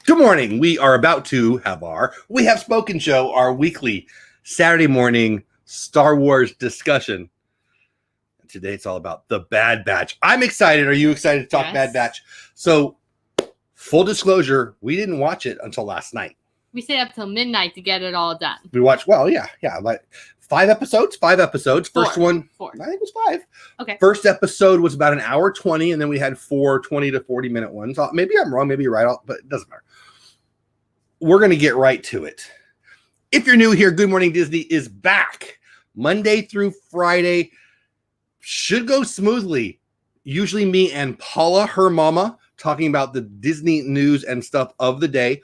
Good morning. We are about to have our We Have Spoken show, our weekly Saturday morning Star Wars discussion. And today it's all about The Bad Batch. I'm excited. Are you excited to talk Yes. Bad Batch? So, full disclosure, we didn't watch it until last night. We stayed up till midnight to get it all done. We watched, like 5 episodes. First one, Four. I think it was 5. Okay. First episode was about an hour 20, and then we had 4 20 to 40 minute ones. Maybe I'm wrong, maybe you're right, but it doesn't matter. We're going to get right to it. If you're new here, Good Morning Disney is back Monday through Friday. Should go smoothly. Usually me and Paula, her mama, talking about the Disney news and stuff of the day.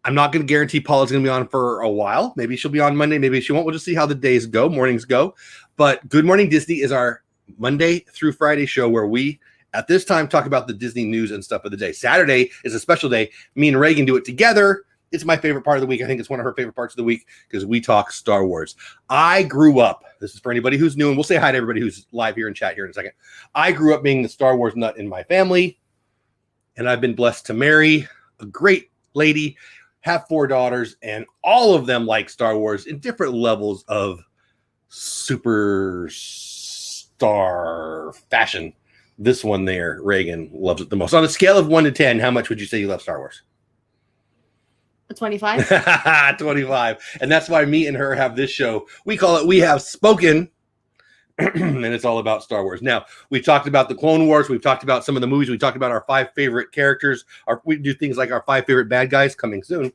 I'm not going to guarantee Paula's going to be on for a while. Maybe she'll be on Monday. Maybe she won't. We'll just see how the days go, mornings go. But Good Morning Disney is our Monday through Friday show where we, at this time, talk about the Disney news and stuff of the day. Saturday is a special day. Me and Reagan do it together. It's my favorite part of the week. I think it's one of her favorite parts of the week because we talk Star Wars. I grew up, this is for anybody who's new, and we'll say hi to everybody who's live here and chat here in a second. I grew up being the Star Wars nut in my family, and I've been blessed to marry a great lady, have 4 daughters, and all of them like Star Wars in different levels of superstar fashion. This one there, Reagan, loves it the most. On a scale of 1 to 10, how much would you say you love Star Wars? A 25. 25. And that's why me and her have this show. We call it We Have Spoken, and it's all about Star Wars. Now, we've talked about the Clone Wars. We've talked about some of the movies. We talked about our 5 favorite characters. We do things like our 5 favorite bad guys coming soon.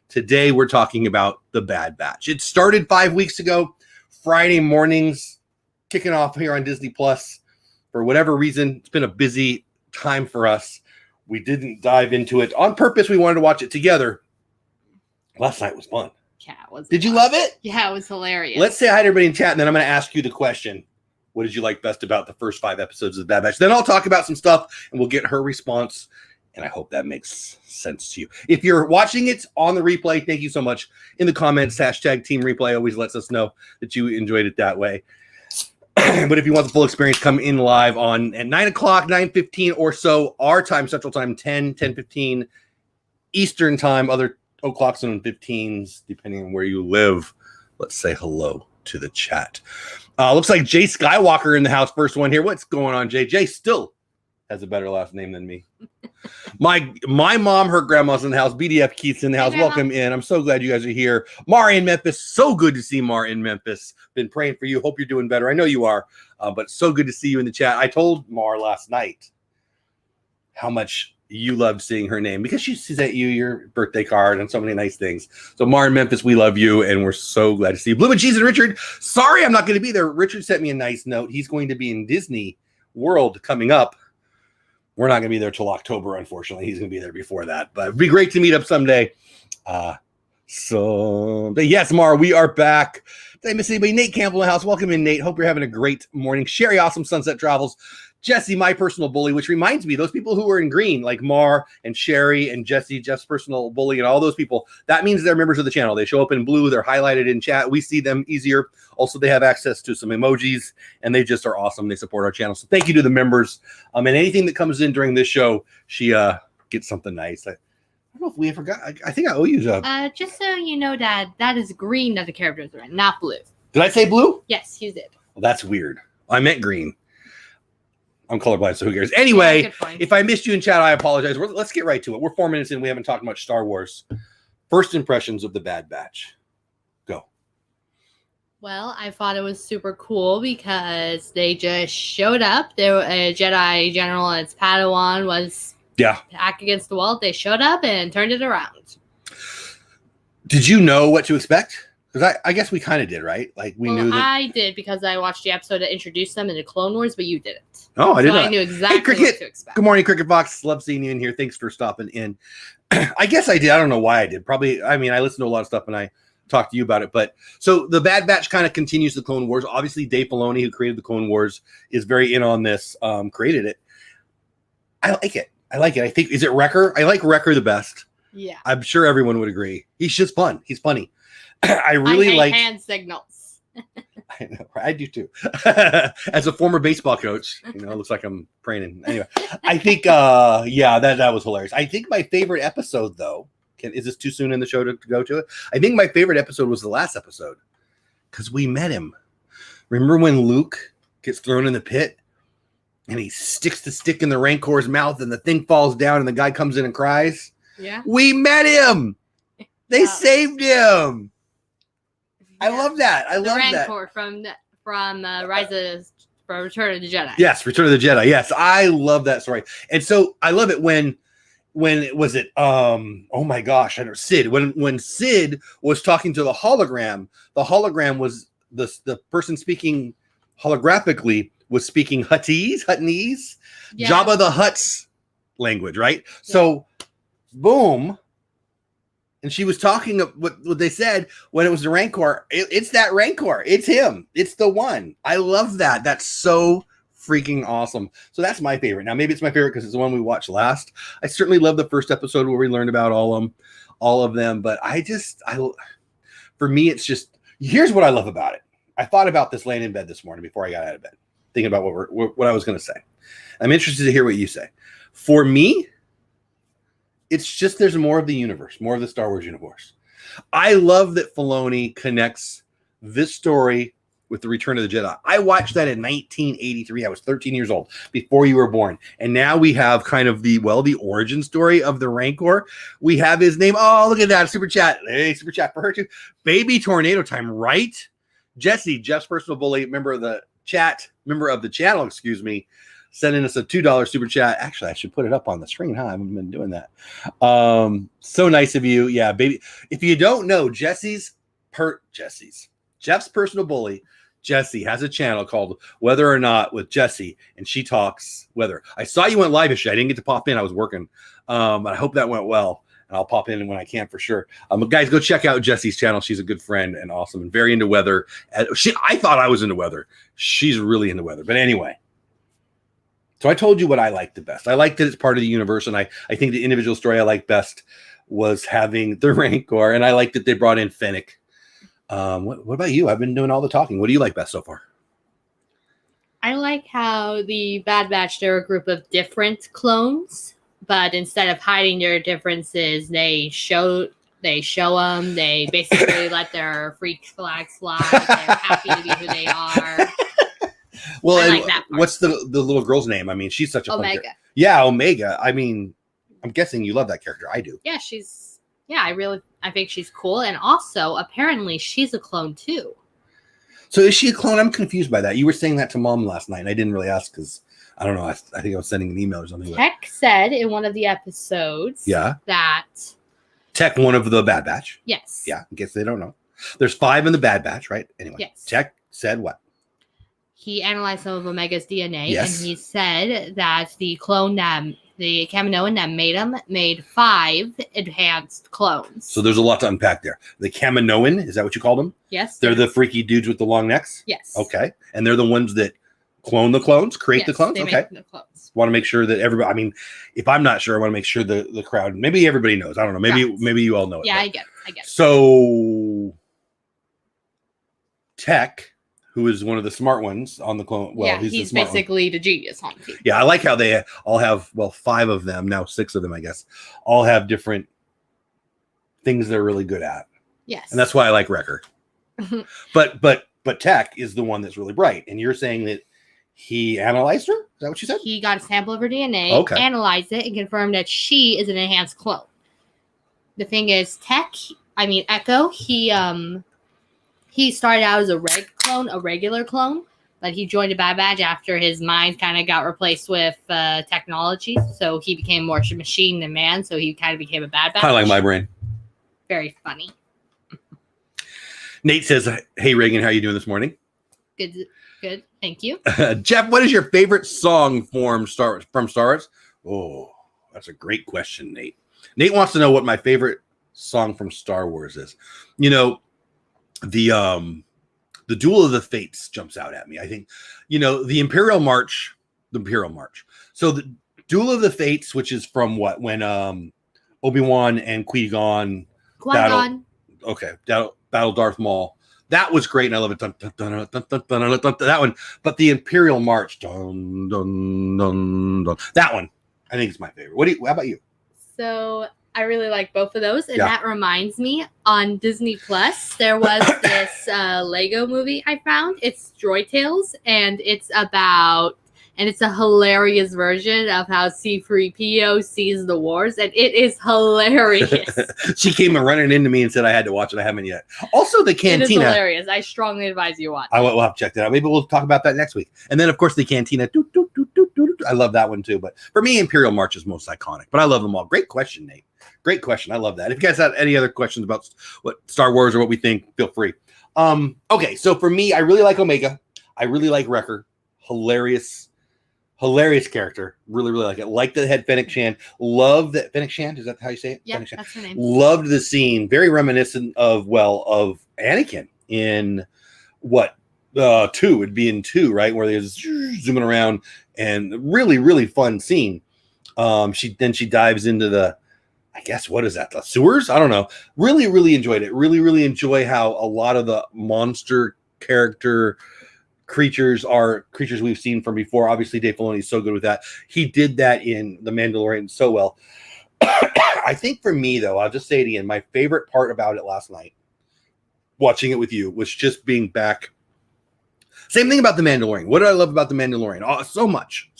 Today, we're talking about The Bad Batch. It started 5 weeks ago, Friday mornings, kicking off here on Disney Plus. For whatever reason, it's been a busy time for us. We didn't dive into it on purpose. We wanted to watch it together. Last night was fun. Yeah, it was. Did you love it? Yeah, it was hilarious. Let's say hi to everybody in chat, and then I'm going to ask you the question. What did you like best about the first 5 episodes of The Bad Batch? Then I'll talk about some stuff, and we'll get her response, and I hope that makes sense to you. If you're watching it on the replay, thank you so much. In the comments, hashtag Team Replay always lets us know that you enjoyed it that way. But if you want the full experience, come in live on at 9 o'clock, 9:15 or so, our time, Central Time, 10:15 Eastern Time, other o'clocks and 15s, depending on where you live. Let's say hello to the chat. Looks like Jay Skywalker in the house. First one here. What's going on, Jay? Jay still has a better last name than me. My mom, her grandma's in the house. BDF Keith's in the house. Hey, Grandma. Welcome in. I'm so glad you guys are here. Mar in Memphis. So good to see Mar in Memphis. Been praying for you. Hope you're doing better. I know you are, but so good to see you in the chat. I told Mar last night how much you loved seeing her name because she sent you your birthday card and so many nice things. So Mar in Memphis, we love you, and we're so glad to see you. Blue and Cheese and Richard, sorry I'm not going to be there. Richard sent me a nice note. He's going to be in Disney World coming up. We're not going to be there till October, unfortunately. He's going to be there before that, but it'd be great to meet up someday. But yes, Mar, we are back. Did I miss anybody? Nate Campbell in the house. Welcome in, Nate. Hope you're having a great morning. Sherry, Awesome Sunset Travels. Jesse, my personal bully, which reminds me, those people who are in green, like Mar and Sherry and Jesse, Jeff's personal bully, and all those people, that means they're members of the channel. They show up in blue. They're highlighted in chat. We see them easier. Also, they have access to some emojis, and they just are awesome. They support our channel. So thank you to the members. And anything that comes in during this show, she gets something nice. I don't know if we forgot. I think I owe you a... Just so you know, Dad, that is green that the characters are in, not blue. Did I say blue? Yes, you did. Well, that's weird. I meant green. I'm colorblind, so who cares? Anyway, Yeah, if I missed you in chat, I apologize. Let's get right to it. We're 4 minutes in. We haven't talked much Star Wars. First impressions of The Bad Batch. Go. Well, I thought it was super cool because they just showed up. There, a Jedi general and its Padawan was back against the wall. They showed up and turned it around. Did you know what to expect? Because I guess we kind of did, right? Like we knew that. I did because I watched the episode that introduced them in the Clone Wars, but you didn't. Oh, I didn't. I knew exactly what to expect. Good morning, Cricket Fox. Love seeing you in here. Thanks for stopping in. I guess I did. I don't know why I did. Probably. I mean, I listen to a lot of stuff and I talk to you about it. But so the Bad Batch kind of continues the Clone Wars. Obviously, Dave Filoni, who created the Clone Wars, is very in on this. Created it. I like it. I think, is it Wrecker? I like Wrecker the best. Yeah. I'm sure everyone would agree. He's just fun. He's funny. I really hate like hand signals. I know, I do too. As a former baseball coach, it looks like I'm praying. Anyway, I think, that was hilarious. I think my favorite episode, though, is this too soon in the show to go to it? I think my favorite episode was the last episode because we met him. Remember when Luke gets thrown in the pit and he sticks the stick in the Rancor's mouth and the thing falls down and the guy comes in and cries? Yeah. We met him. They saved him. I love that. I love that. Rancor from Return of the Jedi. Yes, Return of the Jedi. Yes, I love that story. And so I love it when was it? Oh my gosh, I don't know. Sid. When Sid was talking to the hologram was the person speaking holographically was speaking Huttonese, Yeah. Jabba the Hutt's language, right? Yeah. So, boom. And she was talking of what they said when it was the Rancor. It's that Rancor. It's him. It's the one. I love that. That's so freaking awesome. So that's my favorite. Now, maybe it's my favorite because it's the one we watched last. I certainly love the first episode where we learned about all of them. But for me, it's just, here's what I love about it. I thought about this laying in bed this morning before I got out of bed, thinking about what I was going to say. I'm interested to hear what you say. For me, it's just there's more of the universe, more of the Star Wars universe. I love that Filoni connects this story with the Return of the Jedi. I watched that in 1983. I was 13 years old, before you were born. And now we have kind of the origin story of the Rancor. We have his name. Oh, look at that. Super chat. Hey, super chat for her too. Baby Tornado Time, right? Jesse, Jeff's personal bully, member of the channel, sending us a $2 super chat. Actually, I should put it up on the screen, huh? I haven't been doing that. So nice of you. Yeah, baby. If you don't know, Jeff's personal bully, Jesse, has a channel called Whether or Not with Jesse, and she talks weather. I saw you went live yesterday. I didn't get to pop in. I was working. But I hope that went well. And I'll pop in when I can for sure. Guys, go check out Jesse's channel. She's a good friend and awesome and very into weather. I thought I was into weather. She's really into weather. But anyway. So I told you what I liked the best. I like that it's part of the universe, and I think the individual story I liked best was having the Rancor, and I like that they brought in Fennec. What about you? I've been doing all the talking. What do you like best so far? I like how the Bad Batch, they're a group of different clones, but instead of hiding their differences, they show them. They basically let their freak flags fly. They're happy to be who they are. Well, I like that part. What's the little girl's name? I mean, she's such a Omega. Fun yeah, Omega. I mean, I'm guessing you love that character. I do. Yeah, I think she's cool. And also, apparently, she's a clone too. So is she a clone? I'm confused by that. You were saying that to Mom last night, and I didn't really ask because I don't know. I think I was sending an email or something. Tech said in one of the episodes that Tech, one of the Bad Batch. Yes. Yeah, in case they don't know. There's 5 in the Bad Batch, right? Anyway, yes. Tech said what? He analyzed some of Omega's DNA, yes. And he said that the Kaminoan that made him made 5 enhanced clones. So there's a lot to unpack there. The Kaminoan, is that what you called them? Yes. They're the freaky dudes with the long necks? Yes. Okay. And they're the ones that clone the clones, create the clones? Okay. Make the clones. Want to make sure that everybody, I mean, if I'm not sure, I want to make sure the crowd, maybe everybody knows. I don't know. Maybe you all know it. Yeah, I get it. So Tech, who is one of the smart ones on the clone. Well, he's basically the genius on the team. Yeah, I like how they all have, 5 of them, now 6 of them, I guess, all have different things they're really good at. Yes. And that's why I like Wrecker. But Tech is the one that's really bright. And you're saying that he analyzed her? Is that what you said? He got a sample of her DNA, analyzed it, and confirmed that she is an enhanced clone. The thing is, Echo, he started out as a regular clone, but he joined the Bad Batch after his mind kind of got replaced with technology. So he became more machine than man. So he kind of became a Bad Batch. Kind of like my brain. Very funny. Nate says, "Hey Reagan, how are you doing this morning?" Good. Thank you. Jeff, what is your favorite song from Star Wars? Oh, that's a great question, Nate. Nate wants to know what my favorite song from Star Wars is. You know, the Duel of the Fates jumps out at me. I think, the Imperial March. So the Duel of the Fates, which is from when Obi-Wan and Qui-Gon battle Darth Maul. That was great, and I love it. Dun, dun, dun, dun, dun, dun, dun, dun, that one, but the Imperial March, dun, dun, dun, dun, that one, I think is my favorite. How about you? So I really like both of those, and that reminds me, on Disney Plus, there was this Lego movie I found. It's Droid Tales, and it's a hilarious version of how C-3PO sees the wars, and it is hilarious. She came running into me and said I had to watch it. I haven't yet. Also, the Cantina. It is hilarious. I strongly advise you watch. We'll have to check that out. Maybe we'll talk about that next week. And then, of course, the Cantina. I love that one too. But for me, Imperial March is most iconic. But I love them all. Great question, Nate. Great question. I love that. If you guys have any other questions about what Star Wars or what we think, feel free. Okay, so for me, I really like Omega. I really like Wrecker. Hilarious character. Really, really like it. Like the head Fennec Shand. Love that Fennec Shand. Is that how you say it? Yeah, that's her name. Loved the scene. Very reminiscent of Anakin in what? 2 would be in 2, right? Where they're just zooming around, and really, really fun scene. She dives into the, I guess, what is that? The sewers? I don't know. Really, really enjoyed it. Really, really enjoy how a lot of the monster character creatures are creatures we've seen from before. Obviously, Dave Filoni is so good with that. He did that in The Mandalorian so well. I think for me, though, I'll just say it again, my favorite part about it last night, watching it with you, was just being back. Same thing about The Mandalorian. What do I love about The Mandalorian? Oh, so much.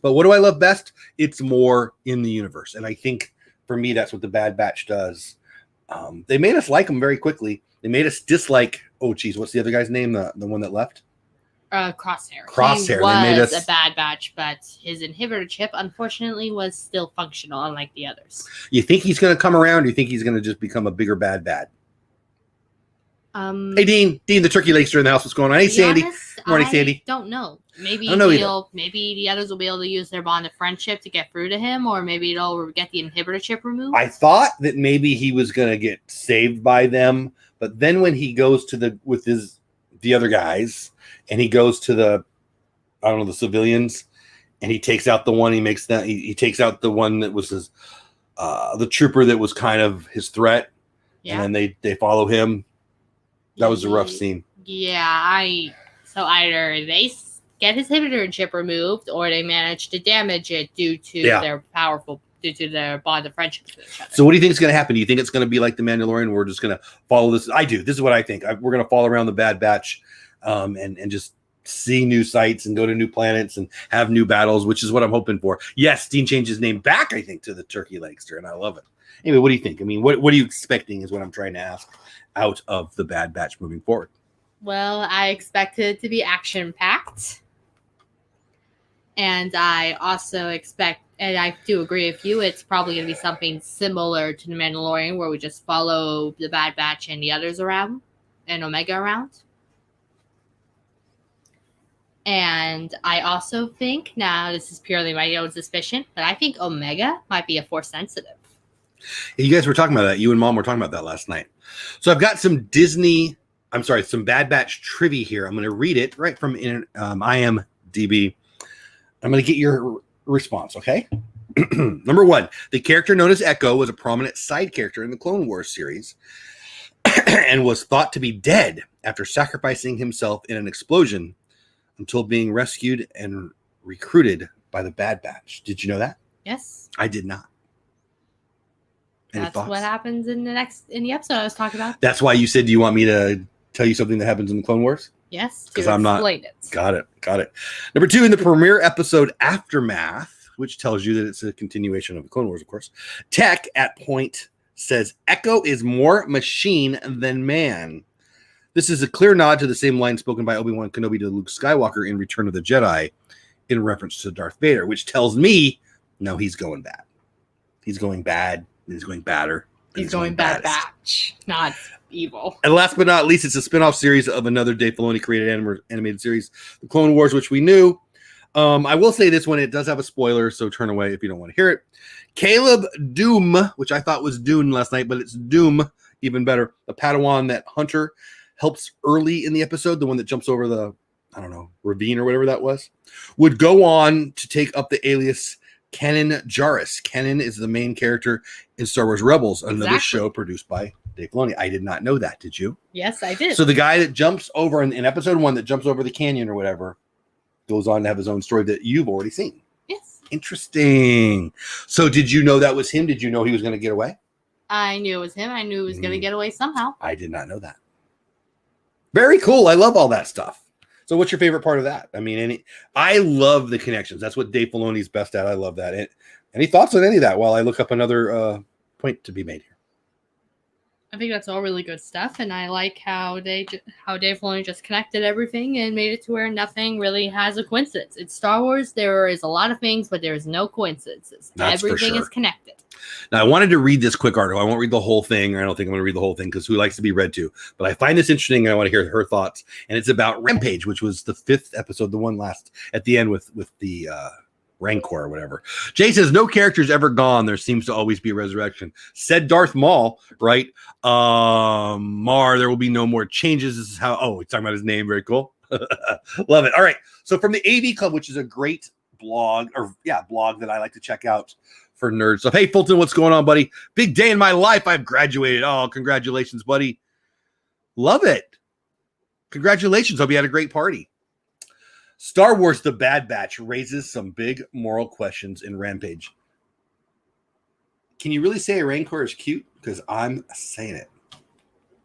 But what do I love best? It's more in the universe. And I think for me, that's what the Bad Batch does. They made us like them very quickly. They made us dislike, what's the other guy's name? The one that left? Crosshair. Crosshair. He was a Bad Batch, but his inhibitor chip, unfortunately, was still functional, unlike the others. You think he's going to come around, or you think he's going to just become a bigger bad? Hey, Dean, the turkey legs are in the house. What's going on? Hey, Sandy. Morning, Sandy. Don't know. Maybe maybe the others will be able to use their bond of friendship to get through to him, or maybe it'll get the inhibitor chip removed. I thought that maybe he was going to get saved by them, but then when he goes to the other guys, and he goes to the civilians, and he takes out the one. He takes out the one that was his, the trooper that was kind of his threat, and then they follow him. That was a rough scene. Yeah, so either they get his inhibitor chip removed, or they manage to damage it due to their bond of friendship to each other. So what do you think is going to happen? Do you think it's going to be like The Mandalorian? We're just going to follow this. I do. This is what I think. We're going to follow around the Bad Batch, and just see new sights and go to new planets and have new battles, which is what I'm hoping for. Yes, Dean changed his name back, I think, to the Turkey Legster, and I love it. Anyway, what do you think? I mean, what are you expecting is what I'm trying to ask out of the Bad Batch moving forward. Well, I expect it to be action-packed. And I also expect, and I do agree with you, it's probably going to be something similar to The Mandalorian, where we just follow the Bad Batch and the others around, and Omega around. And I also think, now this is purely my own suspicion, but I think Omega might be a Force sensitive. You guys were talking about that. You and Mom were talking about that last night. So I've got some some Bad Batch trivia here. I'm going to read it right from IMDb. I'm going to get your response, okay? Number 1, the character known as Echo was a prominent side character in the Clone Wars series and was thought to be dead after sacrificing himself in an explosion until being rescued and recruited by the Bad Batch. Did you know that? Yes. I did not. Any That's thoughts? what happens in the episode I was talking about. That's why you said, do you want me to tell you something that happens in the Clone Wars? Yes, because I'm not. It. Got it. Number 2, in the premiere episode Aftermath, which tells you that it's a continuation of the Clone Wars, of course, Tech at point says Echo is more machine than man. This is a clear nod to the same line spoken by Obi-Wan Kenobi to Luke Skywalker in Return of the Jedi in reference to Darth Vader, which tells me now he's going bad. He's going bad. He's going badder. He's going Bad Batch, not evil. And last but not least, it's a spin-off series of another Dave Filoni created animated series, The Clone Wars, which we knew. I will say this one, it does have a spoiler, so turn away if you don't want to hear it. Caleb Doom, which I thought was Dune last night, but it's Doom, even better. The Padawan that Hunter helps early in the episode, the one that jumps over the, ravine or whatever that was, would go on to take up the alias Kanan Jarrus. Kanan is the main character in Star Wars Rebels, another show produced by Dave Filoni. I did not know that. Did you? Yes, I did. So the guy that jumps over in episode 1, that jumps over the canyon or whatever, goes on to have his own story that you've already seen. Yes. Interesting. So did you know that was him? Did you know he was going to get away? I knew it was him. I knew he was going to get away somehow. I did not know that. Very cool. I love all that stuff. So what's your favorite part of that? I mean, I love the connections. That's what Dave Filoni's best at. I love that. Any thoughts on any of that while I look up another point to be made here? I think that's all really good stuff, and I like how Dave Filoni just connected everything and made it to where nothing really has a coincidence. It's Star Wars. There is a lot of things, but there is no coincidences. That's everything is connected. Now, I wanted to read this quick article. I won't read the whole thing. I don't think I'm going to read the whole thing because who likes to be read to? But I find this interesting, and I want to hear her thoughts. And it's about Rampage, which was the 5th episode, the one last at the end with the Rancor or whatever. Jay says, no character's ever gone. There seems to always be a resurrection. Said Darth Maul, right? Mar, there will be no more changes. This is how, he's talking about his name. Very cool. Love it. All right. So from the AV Club, which is a great blog that I like to check out for nerds. So, hey, Fulton, what's going on, buddy? Big day in my life. I've graduated. Oh, congratulations, buddy. Love it. Congratulations. Hope you had a great party. Star Wars The Bad Batch raises some big moral questions in Rampage. Can you really say a Rancor is cute? Because I'm saying it.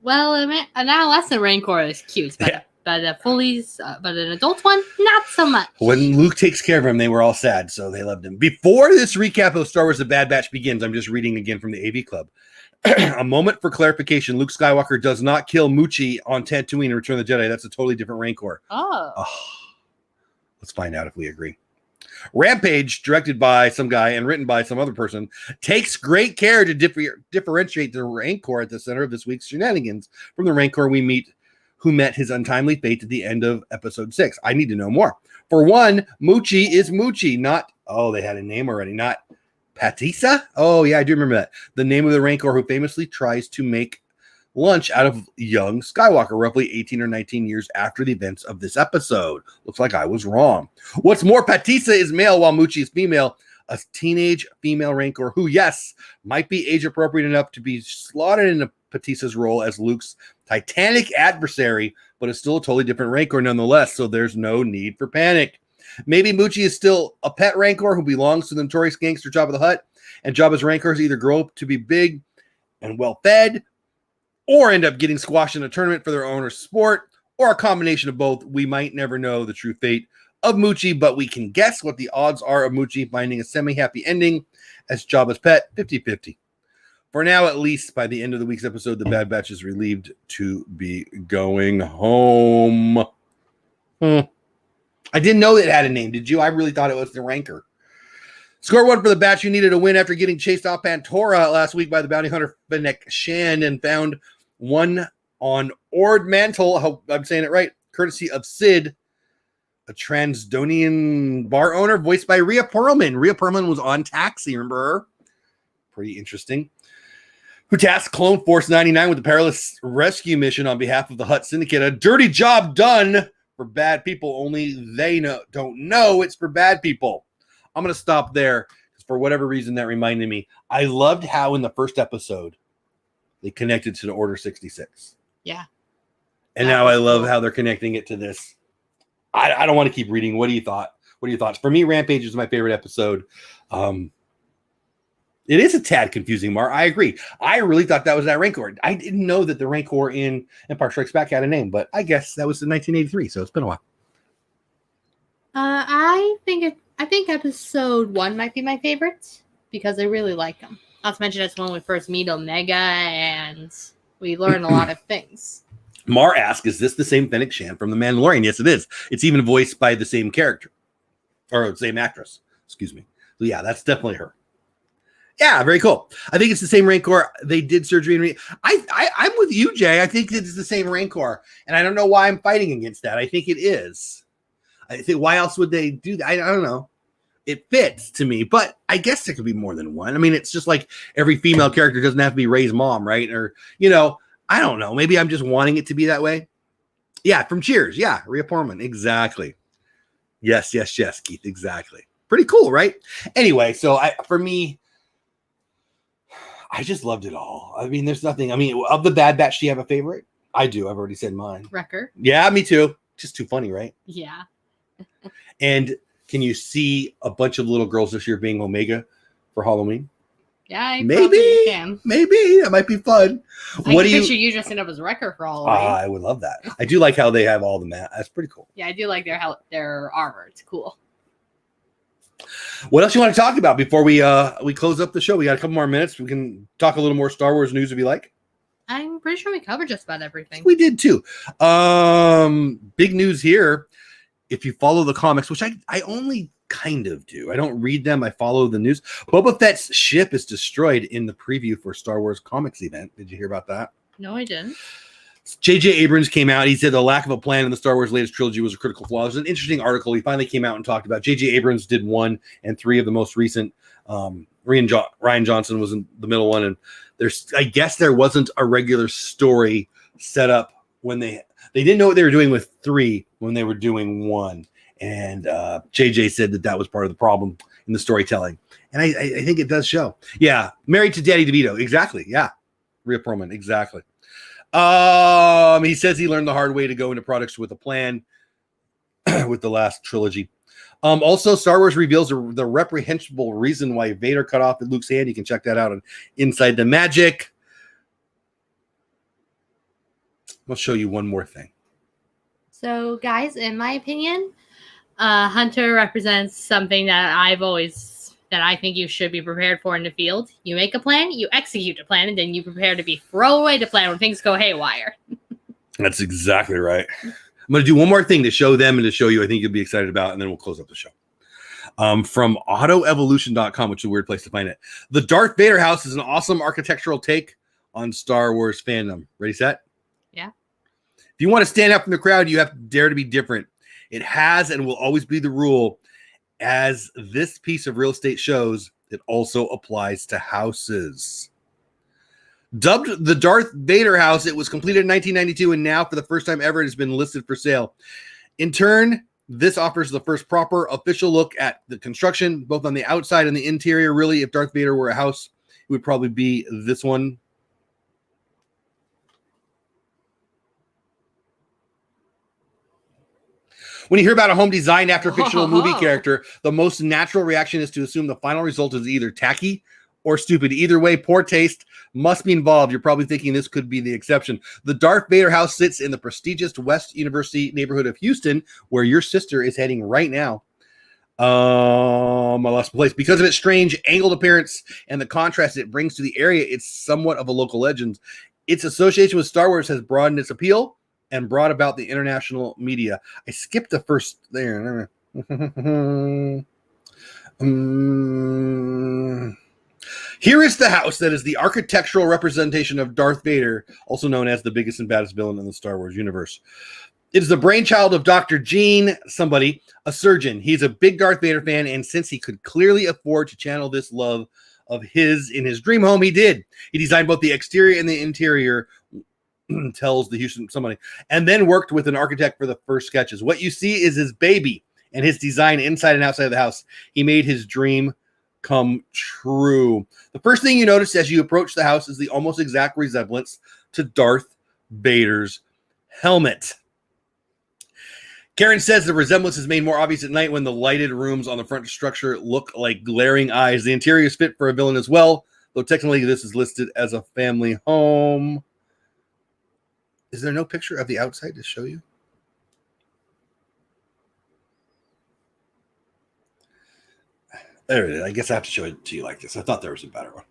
Well, an adolescent Rancor is cute, but but an adult one, not so much. When Luke takes care of him, they were all sad, so they loved him. Before this recap of Star Wars The Bad Batch begins, I'm just reading again from the AV Club. A moment for clarification. Luke Skywalker does not kill Moochie on Tatooine in Return of the Jedi. That's a totally different Rancor. Oh. Let's find out if we agree. Rampage, directed by some guy and written by some other person, takes great care to differentiate the Rancor at the center of this week's shenanigans from the Rancor who met his untimely fate at the end of episode 6. I need to know more. For one, Moochie is Moochie, not, they had a name already, not Patissa? Oh, yeah, I do remember that. The name of the Rancor who famously tries to make lunch out of young Skywalker, roughly 18 or 19 years after the events of this episode. Looks like I was wrong. What's more, Patissa is male while Moochie is female, a teenage female Rancor who, yes, might be age appropriate enough to be slotted into Patissa's role as Luke's titanic adversary, but is still a totally different Rancor nonetheless, so there's no need for panic. Maybe Moochie is still a pet Rancor who belongs to the notorious gangster Jabba the Hutt, and Jabba's Rancors either grow up to be big and well-fed, or end up getting squashed in a tournament for their owner's sport, or a combination of both. We might never know the true fate of Moochie, but we can guess what the odds are of Moochie finding a semi-happy ending as Jabba's pet, 50-50. For now, at least, by the end of the week's episode, the Bad Batch is relieved to be going home. I didn't know it had a name. Did you? I really thought it was the Rancor. Score 1 for the Batch, who needed a win after getting chased off Pantora last week by the bounty hunter Fennec Shand and found one on Ord Mantle. I hope I'm saying it right. Courtesy of Sid, a Transdonian bar owner voiced by Rhea Perlman. Rhea Perlman was on Taxi, remember her? Pretty interesting. Who tasked Clone Force 99 with the perilous rescue mission on behalf of the Hutt Syndicate. A dirty job done for bad people. Only they don't know it's for bad people. I'm going to stop there because for whatever reason that reminded me. I loved how in the first episode they connected to the Order 66. Yeah. And now I love how they're connecting it to this. I don't want to keep reading. What do you thought? What are your thoughts? For me, Rampage is my favorite episode. It is a tad confusing, Mar. I agree. I really thought that was that Rancor. I didn't know that the Rancor in Empire Strikes Back had a name, but I guess that was in 1983, so it's been a while. I think episode 1 might be my favorite because I really like him. Not to mention it's when we first meet Omega and we learn a lot of things. Mar asks, is this the same Fennec Shand from The Mandalorian? Yes, it is. It's even voiced by the same character. Or the same actress. Excuse me. So yeah, that's definitely her. Yeah, very cool. I think it's the same Rancor. They did surgery. I'm with you, Jay. I think it's the same Rancor. And I don't know why I'm fighting against that. I think it is. I think why else would they do that? I don't know. It fits to me, but I guess there could be more than one. I mean, it's just like every female character doesn't have to be Rey's mom, right? Or, I don't know. Maybe I'm just wanting it to be that way. Yeah, from Cheers. Yeah, Rhea Perlman. Exactly. Yes, Keith. Exactly. Pretty cool, right? Anyway, so for me, I just loved it all. I mean, there's nothing. I mean, of the Bad Batch, do you have a favorite? I do. I've already said mine. Wrecker. Yeah, me too. Just too funny, right? Yeah. And can you see a bunch of little girls this year being Omega for Halloween? Yeah, maybe that might be fun. I can picture you dressing up as Wrecker for Halloween. I would love that. I do like how they have all the masks. That's pretty cool. Yeah, I do like their armor. It's cool. What else you want to talk about before we close up the show? We got a couple more minutes. We can talk a little more Star Wars news if you like. I'm pretty sure we covered just about everything. We did too. Big news here. If you follow the comics, which I only kind of do. I don't read them. I follow the news. Boba Fett's ship is destroyed in the preview for Star Wars comics event. Did you hear about that? No, I didn't. J.J. Abrams came out. He said the lack of a plan in the Star Wars latest trilogy was a critical flaw. It was an interesting article. He finally came out and talked about J.J. Abrams did 1 and 3 of the most recent. Ryan Johnson was in the middle one. And I guess there wasn't a regular story set up when they didn't know what they were doing with 3 when they were doing 1. And JJ said that was part of the problem in the storytelling. And I think it does show. Yeah. Married to Daddy DeVito. Exactly. Yeah. Rhea Perlman. Exactly. He says he learned the hard way to go into products with a plan with the last trilogy. Also, Star Wars reveals the reprehensible reason why Vader cut off Luke's hand. You can check that out on Inside the Magic. I'll show you one more thing. So, guys, in my opinion, Hunter represents something that I think you should be prepared for in the field. You make a plan, you execute a plan, and then you prepare to be throw away the plan when things go haywire. That's exactly right. I'm going to do one more thing to show them and to show you I think you'll be excited about, and then we'll close up the show. From autoevolution.com, which is a weird place to find it. The Darth Vader house is an awesome architectural take on Star Wars fandom. Ready, set? Yeah. If you want to stand out from the crowd, you have to dare to be different. It has and will always be the rule. As this piece of real estate shows, it also applies to houses. Dubbed the Darth Vader house, it was completed in 1992, and now for the first time ever, it has been listed for sale. In turn, this offers the first proper official look at the construction, both on the outside and the interior. Really, if Darth Vader were a house, it would probably be this one. When you hear about a home designed after a fictional movie character, the most natural reaction is to assume the final result is either tacky or stupid. Either way, poor taste must be involved. You're probably thinking this could be the exception. The Darth Vader house sits in the prestigious West University neighborhood of Houston, where your sister is heading right now. I lost my place. Because of its strange angled appearance and the contrast it brings to the area, it's somewhat of a local legend. Its association with Star Wars has broadened its appeal and brought about the international media. I skipped the first there. Here is the house that is the architectural representation of Darth Vader, also known as the biggest and baddest villain in the Star Wars universe. It is the brainchild of Dr. Gene, a surgeon. He's a big Darth Vader fan, and since he could clearly afford to channel this love of his in his dream home, he did. He designed both the exterior and the interior, tells the Houston somebody, and then worked with an architect for the first sketches. What you see is his baby and his design inside and outside of the house. He made his dream come true. The first thing you notice as you approach the house is the almost exact resemblance to Darth Vader's helmet. Karen says the resemblance is made more obvious at night when the lighted rooms on the front structure look like glaring eyes. The interior is fit for a villain as well, though technically this is listed as a family home. Is there no picture of the outside to show you? There it is. I guess I have to show it to you like this. I thought there was a better one.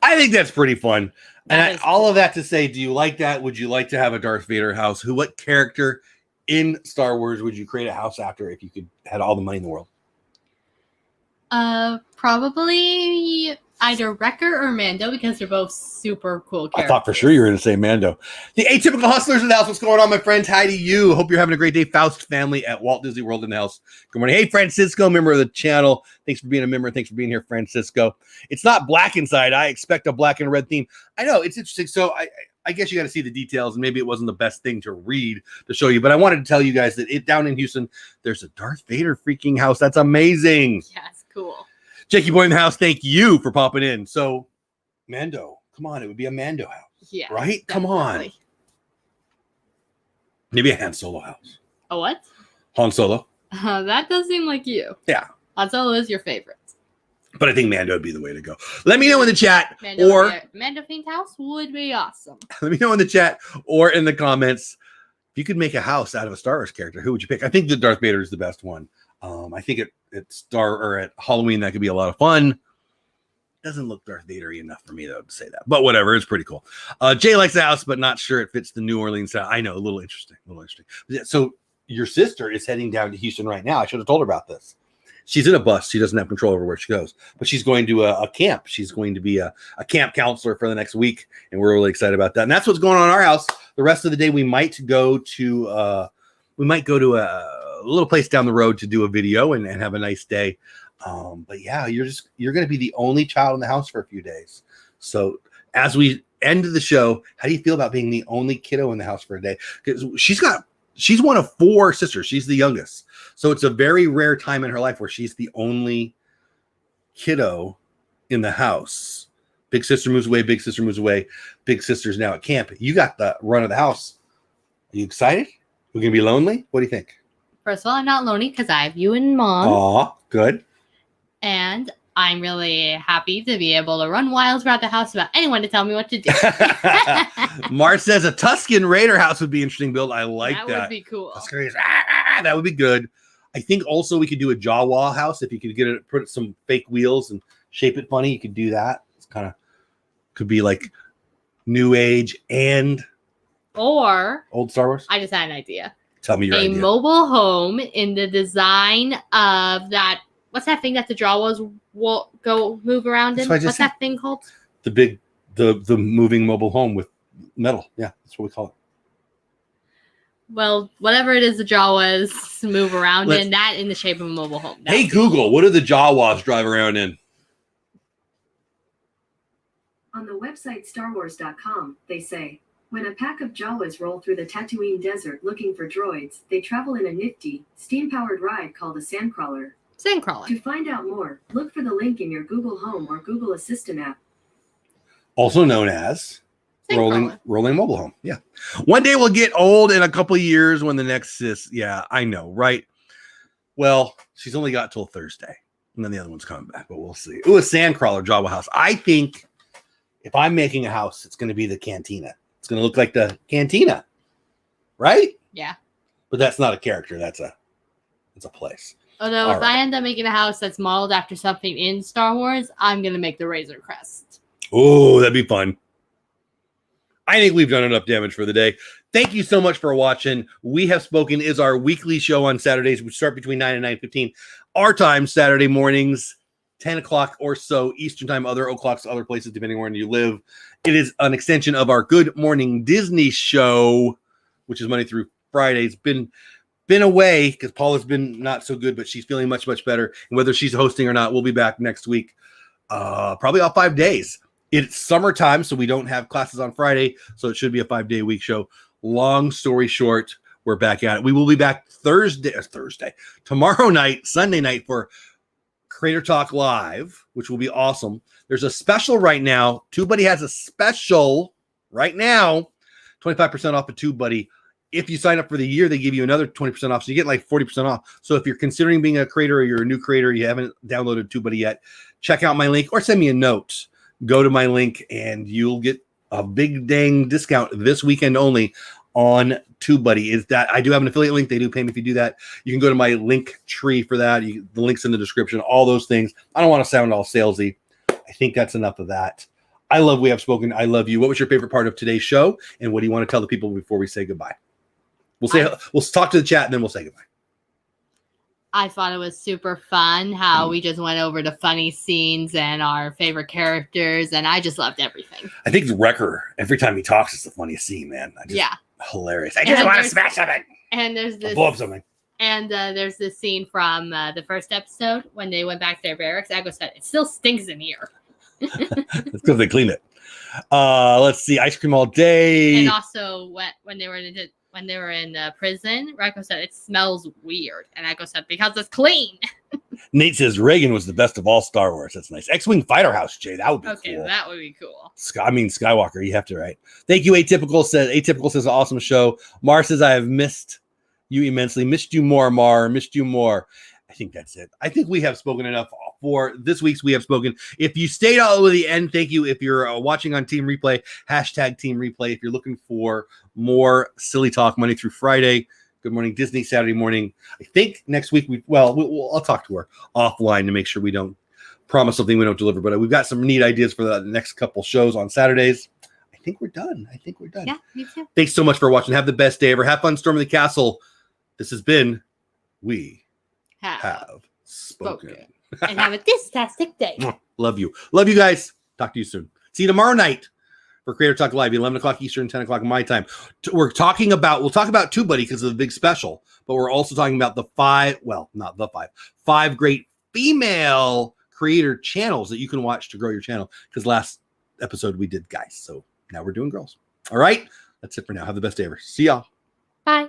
I think that's pretty fun. And all of that to say, do you like that? Would you like to have a Darth Vader house? What character in Star Wars would you create a house after if you could had all the money in the world? Probably either Wrecker or Mando, because they're both super cool characters. I thought for sure you were going to say Mando. The Atypical Hustlers in the house. What's going on, my friends? Hi to you. Hope you're having a great day. Faust family at Walt Disney World in the house. Good morning. Hey, Francisco, member of the channel. Thanks for being a member. Thanks for being here, Francisco. It's not black inside. I expect a black and red theme. I know. It's interesting. So I guess you got to see the details, and maybe it wasn't the best thing to read to show you. But I wanted to tell you guys that down in Houston, there's a Darth Vader freaking house. That's amazing. Yeah, it's cool. Jakey Boy in the house, thank you for popping in. So, Mando, come on, it would be a Mando house. Yeah. Right? Definitely. Come on. Maybe a Han Solo house. A what? Han Solo. That does seem like you. Yeah. Han Solo is your favorite. But I think Mando would be the way to go. Let me know in the chat Mando Fiend house would be awesome. Let me know in the chat or in the comments if you could make a house out of a Star Wars character. Who would you pick? I think the Darth Vader is the best one. I think at Halloween that could be a lot of fun. Doesn't look Darth Vader-y enough for me though to say that, but whatever. It's pretty cool. Jay likes the house, but not sure it fits the New Orleans style. I know, a little interesting. So your sister is heading down to Houston right now. I should have told her about this. She's in a bus. She doesn't have control over where she goes, but she's going to a camp. She's going to be a camp counselor for the next week, and we're really excited about that. And that's what's going on in our house. The rest of the day, we might go to a little place down the road to do a video and have a nice day. But yeah, you're going to be the only child in the house for a few days. So as we end the show, how do you feel about being the only kiddo in the house for a day? Because she's one of 4 sisters. She's the youngest. So it's a very rare time in her life where she's the only kiddo in the house. Big sister moves away. Big sister moves away. Big sister's now at camp. You got the run of the house. Are you excited? We're going to be lonely? What do you think? First of all, I'm not lonely because I have you and Mom. Aw, good. And I'm really happy to be able to run wild throughout the house without anyone to tell me what to do. Mart says a Tusken Raider house would be interesting build. I like that. That would be cool. That would be good. I think also we could do a Jawa house if you could put some fake wheels and shape it funny. You could do that. It's could be like new age and old Star Wars. I just had an idea. Tell me your idea. A mobile home in the design of that. What's that thing that the Jawas will go move around in? What's that thing called? The moving mobile home with metal. Yeah, that's what we call it. Well, whatever it is the Jawas move around in, that in the shape of a mobile home. Hey, Google, what do the Jawas drive around in? On the website StarWars.com, they say, when a pack of Jawas roll through the Tatooine desert looking for droids, they travel in a nifty, steam-powered ride called a sandcrawler. Sandcrawler. To find out more, look for the link in your Google Home or Google Assistant app. Also known as rolling mobile home. Yeah. One day we'll get old in a couple of years when the next yeah, I know, right? Well, she's only got till Thursday, and then the other one's coming back, but we'll see. Ooh, a sandcrawler Jawa house. I think if I'm making a house, it's going to be the cantina. It's going to look like the cantina, right? Yeah. But that's not a character. That's a place. Although if I end up making a house that's modeled after something in Star Wars, I'm going to make the Razor Crest. Oh, that'd be fun. I think we've done enough damage for the day. Thank you so much for watching. We Have Spoken is our weekly show on Saturdays. We start between 9 and 9:15. Our time, Saturday mornings, 10 o'clock or so Eastern time, other o'clocks, other places, depending on where you live. It is an extension of our Good Morning Disney show, which is Monday through Friday. It's been away because Paula's been not so good, but she's feeling much, much better. And whether she's hosting or not, we'll be back next week, probably all 5 days. It's summertime, so we don't have classes on Friday, so it should be a 5-day week show. Long story short, we're back at it. We will be back tomorrow night, Sunday night for Creator Talk Live, which will be awesome. There's a special right now. TubeBuddy has a special right now, 25% off of TubeBuddy. If you sign up for the year, they give you another 20% off. So you get like 40% off. So if you're considering being a creator or you're a new creator, you haven't downloaded TubeBuddy yet, check out my link or send me a note. Go to my link and you'll get a big dang discount this weekend only on TubeBuddy. Is that I do have an affiliate link. They do pay me if you do that. You can go to my link tree for that. The link's in the description, all those things. I don't want to sound all salesy. I think that's enough of that. I love We Have Spoken. I love you. What was your favorite part of today's show? And what do you want to tell the people before we say goodbye? We'll talk to the chat and then we'll say goodbye. I thought it was super fun how we just went over the funny scenes and our favorite characters, and I just loved everything. I think Wrecker, every time he talks, it's the funniest scene, man. Hilarious. I just want to smash something. And there's this blow up something. And there's this scene from the first episode when they went back to their barracks. Aggo said, "It still stinks in here." That's because they cleaned it. Let's see, ice cream all day. And also, when they were in prison, Rocco said it smells weird, and Echo said because it's clean. Nate says Reagan was the best of all Star Wars. That's nice. X-Wing Fighter House, Jay. That would be cool. That would be cool. Skywalker. You have to, right? Thank you, Atypical says awesome show. Mar says I have missed you immensely. Missed you more, Mar. Missed you more. I think that's it. I think we have spoken enough for this week's We Have Spoken. If you stayed all the way to the end, thank you. If you're watching on Team Replay, hashtag Team Replay. If you're looking for more silly talk Monday through Friday, Good Morning Disney Saturday morning. I think next week I'll talk to her offline to make sure we don't promise something we don't deliver. But we've got some neat ideas for the next couple shows on Saturdays. I think we're done. Yeah, me too. Thanks so much for watching. Have the best day ever. Have fun storming the castle. This has been We Have Spoken. And have a fantastic day. Love you. Love you guys. Talk to you soon. See you tomorrow night for Creator Talk Live, 11 o'clock Eastern, 10 o'clock my time. We'll talk about TubeBuddy because of the big special, but we're also talking about five great female creator channels that you can watch to grow your channel, because last episode we did guys. So now we're doing girls. All right. That's it for now. Have the best day ever. See y'all. Bye.